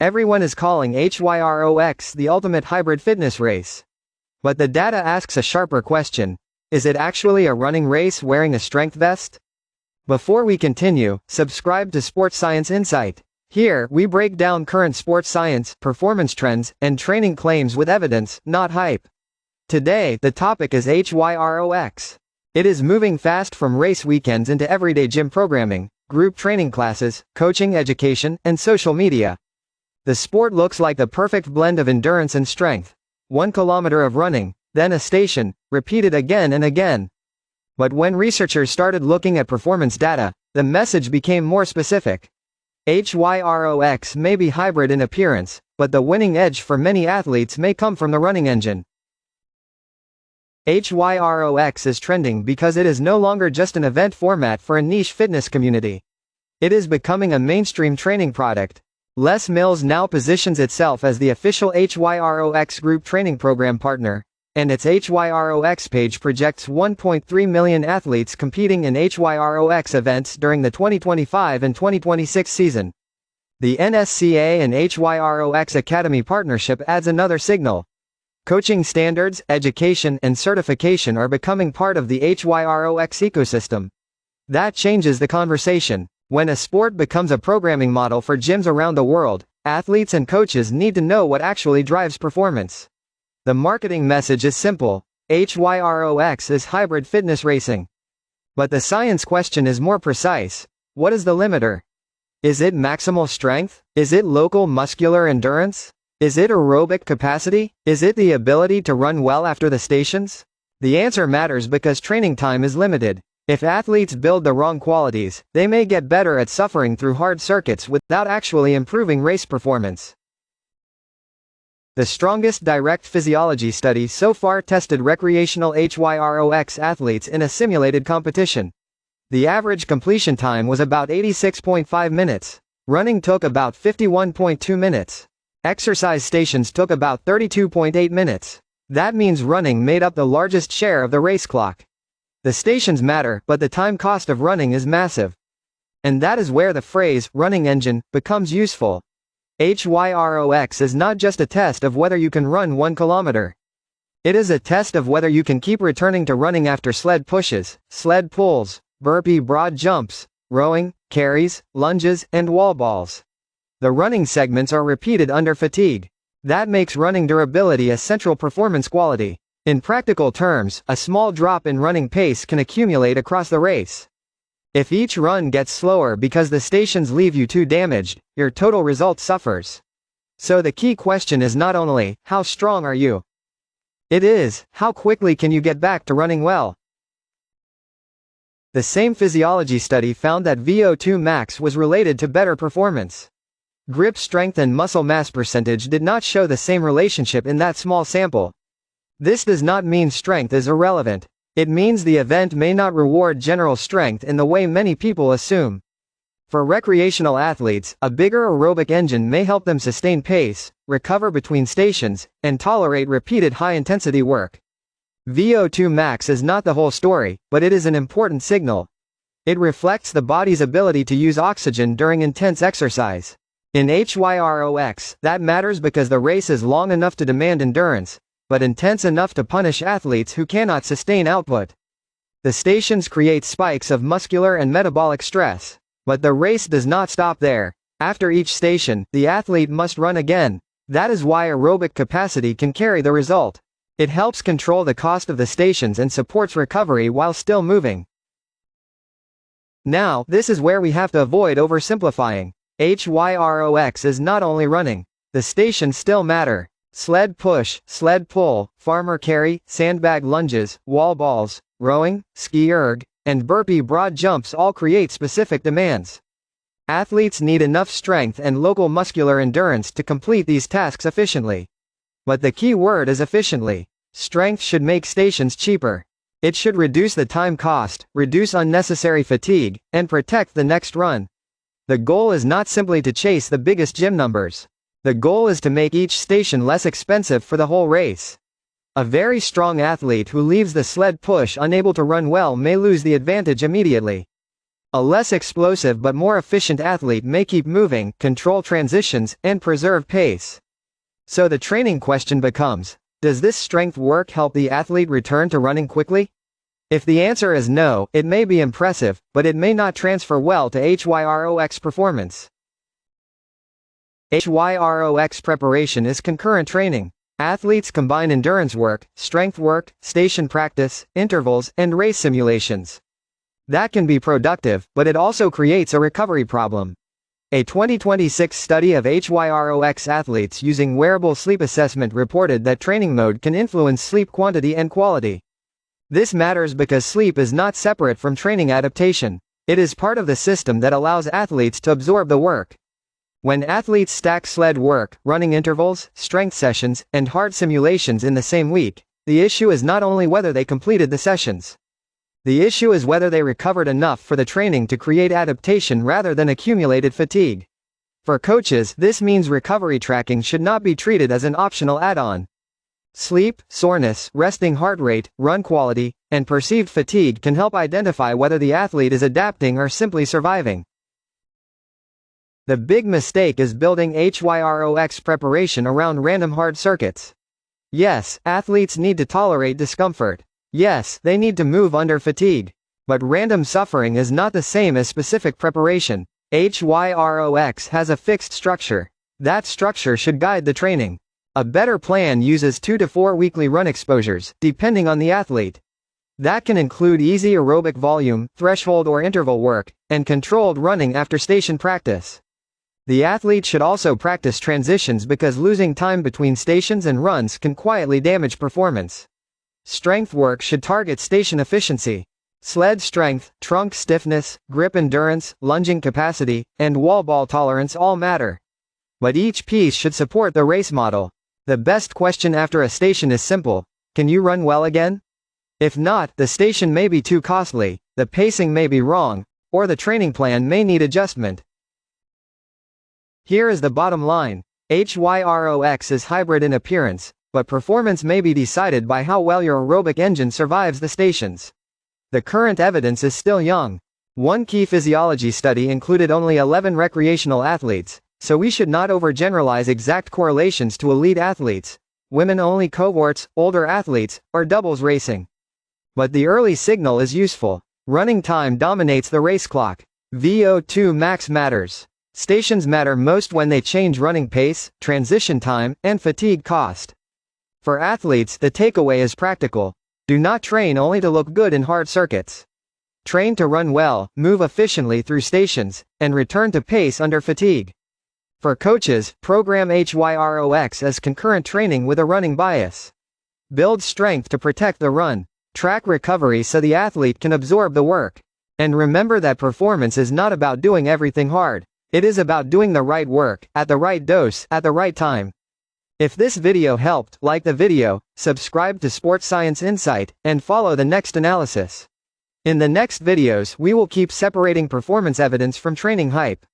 Everyone is calling HYROX the ultimate hybrid fitness race. But the data asks a sharper question. Is it actually a running race wearing a strength vest? Before we continue, subscribe to Sports Science Insight. Here, we break down current sports science, performance trends, and training claims with evidence, not hype. Today, the topic is HYROX. It is moving fast from race weekends into everyday gym programming, group training classes, coaching education, and social media. The sport looks like the perfect blend of endurance and strength. 1 kilometer of running, then a station, repeated again and again. But when researchers started looking at performance data, the message became more specific. HYROX may be hybrid in appearance, but the winning edge for many athletes may come from the running engine. HYROX is trending because it is no longer just an event format for a niche fitness community. It is becoming a mainstream training product. Les Mills now positions itself as the official HYROX group training program partner, and its HYROX page projects 1.3 million athletes competing in HYROX events during the 2025 and 2026 season. The NSCA and HYROX Academy partnership adds another signal. Coaching standards, education, and certification are becoming part of the HYROX ecosystem. That changes the conversation. When a sport becomes a programming model for gyms around the world, athletes and coaches need to know what actually drives performance. The marketing message is simple: HYROX is hybrid fitness racing. But the science question is more precise. What is the limiter? Is it maximal strength? Is it local muscular endurance? Is it aerobic capacity? Is it the ability to run well after the stations? The answer matters because training time is limited. If athletes build the wrong qualities, they may get better at suffering through hard circuits without actually improving race performance. The strongest direct physiology study so far tested recreational HYROX athletes in a simulated competition. The average completion time was about 86.5 minutes. Running took about 51.2 minutes. Exercise stations took about 32.8 minutes. That means running made up the largest share of the race clock. The stations matter, but the time cost of running is massive. And that is where the phrase, running engine, becomes useful. HYROX is not just a test of whether you can run 1 kilometer. It is a test of whether you can keep returning to running after sled pushes, sled pulls, burpee broad jumps, rowing, carries, lunges, and wall balls. The running segments are repeated under fatigue. That makes running durability a central performance quality. In practical terms, a small drop in running pace can accumulate across the race. If each run gets slower because the stations leave you too damaged, your total result suffers. So the key question is not only, how strong are you? It is, how quickly can you get back to running well? The same physiology study found that VO2 max was related to better performance. Grip strength and muscle mass percentage did not show the same relationship in that small sample. This does not mean strength is irrelevant. It means the event may not reward general strength in the way many people assume. For recreational athletes, a bigger aerobic engine may help them sustain pace, recover between stations, and tolerate repeated high-intensity work. VO2 max is not the whole story, but it is an important signal. It reflects the body's ability to use oxygen during intense exercise. In HYROX, that matters because the race is long enough to demand endurance, but intense enough to punish athletes who cannot sustain output. The stations create spikes of muscular and metabolic stress. But the race does not stop there. After each station, the athlete must run again. That is why aerobic capacity can carry the result. It helps control the cost of the stations and supports recovery while still moving. Now, this is where we have to avoid oversimplifying. HYROX is not only running. The stations still matter. Sled push, sled pull, farmer carry, sandbag lunges, wall balls, rowing, ski erg, and burpee broad jumps all create specific demands. Athletes need enough strength and local muscular endurance to complete these tasks efficiently. But the key word is efficiently. Strength should make stations cheaper. It should reduce the time cost, reduce unnecessary fatigue, and protect the next run. The goal is not simply to chase the biggest gym numbers. The goal is to make each station less expensive for the whole race. A very strong athlete who leaves the sled push unable to run well may lose the advantage immediately. A less explosive but more efficient athlete may keep moving, control transitions, and preserve pace. So the training question becomes, does this strength work help the athlete return to running quickly? If the answer is no, it may be impressive, but it may not transfer well to HYROX performance. HYROX preparation is concurrent training. Athletes combine endurance work, strength work, station practice, intervals, and race simulations. That can be productive, but it also creates a recovery problem. A 2026 study of HYROX athletes using wearable sleep assessment reported that training mode can influence sleep quantity and quality. This matters because sleep is not separate from training adaptation. It is part of the system that allows athletes to absorb the work. When athletes stack sled work, running intervals, strength sessions, and hard simulations in the same week, the issue is not only whether they completed the sessions. The issue is whether they recovered enough for the training to create adaptation rather than accumulated fatigue. For coaches, this means recovery tracking should not be treated as an optional add-on. Sleep, soreness, resting heart rate, run quality, and perceived fatigue can help identify whether the athlete is adapting or simply surviving. The big mistake is building HYROX preparation around random hard circuits. Yes, athletes need to tolerate discomfort. Yes, they need to move under fatigue. But random suffering is not the same as specific preparation. HYROX has a fixed structure. That structure should guide the training. A better plan uses 2 to 4 weekly run exposures, depending on the athlete. That can include easy aerobic volume, threshold or interval work, and controlled running after station practice. The athlete should also practice transitions because losing time between stations and runs can quietly damage performance. Strength work should target station efficiency. Sled strength, trunk stiffness, grip endurance, lunging capacity, and wall ball tolerance all matter. But each piece should support the race model. The best question after a station is simple: can you run well again? If not, the station may be too costly, the pacing may be wrong, or the training plan may need adjustment. Here is the bottom line. HYROX is hybrid in appearance, but performance may be decided by how well your aerobic engine survives the stations. The current evidence is still young. One key physiology study included only 11 recreational athletes, so we should not overgeneralize exact correlations to elite athletes, women-only cohorts, older athletes, or doubles racing. But the early signal is useful. Running time dominates the race clock. VO2 max matters. Stations matter most when they change running pace, transition time, and fatigue cost. For athletes, the takeaway is practical. Do not train only to look good in hard circuits. Train to run well, move efficiently through stations, and return to pace under fatigue. For coaches, program HYROX as concurrent training with a running bias. Build strength to protect the run. Track recovery so the athlete can absorb the work. And remember that performance is not about doing everything hard. It is about doing the right work, at the right dose, at the right time. If this video helped, like the video, subscribe to Sports Science Insight, and follow the next analysis. In the next videos, we will keep separating performance evidence from training hype.